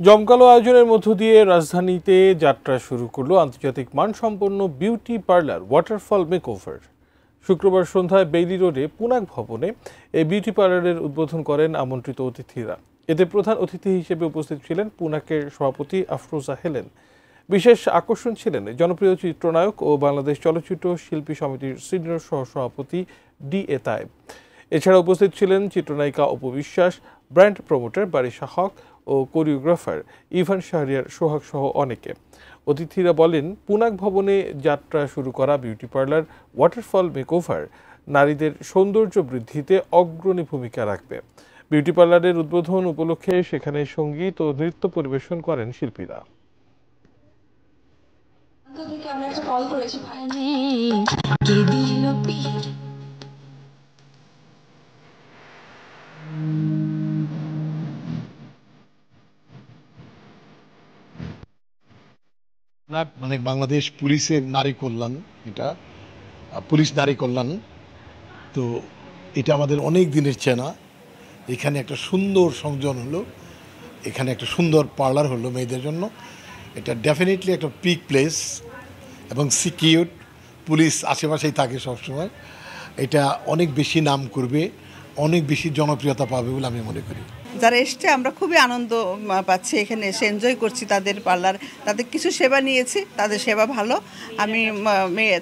জমকালো আয়োজনের মধ্য দিয়ে রাজধানীতে যাত্রা শুরু করলো আন্তর্জাতিক মানসম্পন্ন বিউটি পার্লার ওয়াটারফল মেকওভার। শুক্রবার সন্ধ্যায় বেইলি রোডে পুনাক ভবনে এই বিউটি পার্লারের উদ্বোধন করেন আমন্ত্রিত অতিথিরা। এতে প্রধান অতিথি হিসেবে উপস্থিত ছিলেন পুনাকের সভাপতি আফরোজা হেলেন। বিশেষ আকর্ষণ ছিলেন জনপ্রিয় চিত্রনায়ক ও বাংলাদেশ চলচ্চিত্র শিল্পী সমিতির সিনিয়র সহসভাপতি DA তায়েব। এছাড়া উপস্থিত ছিলেন চিত্রনায়িকা অপু বিশ্বাস, ব্র্যান্ড প্রমোটার বারিশা হক ও কোরিওগ্রাফার ইভান শাহরিয়ার সোহাগ সহ অনেকে। অতিথিরা বলেন, পুনাক ভবনে যাত্রা শুরু করা বিউটি পার্লার ওয়াটারফল মেকওভার নারীদের সৌন্দর্য বৃদ্ধিতে অগ্রণী ভূমিকা রাখবে। বিউটি পার্লারের উদ্বোধন উপলক্ষে সেখানে সঙ্গীত ও নৃত্য পরিবেশন করেন শিল্পীরা। মানে বাংলাদেশ পুলিশের নারী কল্যাণ, এটা পুলিশ নারী কল্যাণ। তো এটা আমাদের অনেক দিনের চেনা। এখানে একটা সুন্দর সংযোজন হলো, এখানে একটা সুন্দর পার্লার হলো মেয়েদের জন্য। এটা ডেফিনেটলি একটা পিক প্লেস এবং সিকিউর, পুলিশ আশেপাশেই থাকে সবসময়। এটা অনেক বেশি নাম করবে, অনেক বেশি জনপ্রিয়তা পাবে বলে আমি মনে করি। যারা এসছে আমরা খুবই আনন্দ পাচ্ছি, এখানে এসে এনজয় করছি তাদের পার্লার, তাদের কিছু সেবা নিয়েছি, তাদের সেবা ভালো। আমি মেয়ে,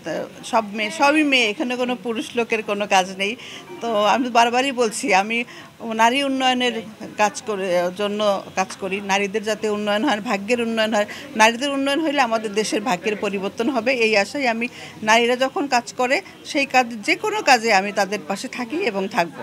সবই মেয়ে, এখানে কোনো পুরুষ লোকের কোনো কাজ নেই। তো আমি বারবারই বলছি, আমি নারী উন্নয়নের জন্য কাজ করি। নারীদের যাতে উন্নয়ন হয়, ভাগ্যের উন্নয়ন হয়। নারীদের উন্নয়ন হলে আমাদের দেশের ভাগ্যের পরিবর্তন হবে, এই আশায় আমি নারীরা যখন কাজ করে সেই কাজ, যে কোনো কাজে আমি তাদের পাশে থাকি এবং থাকবো।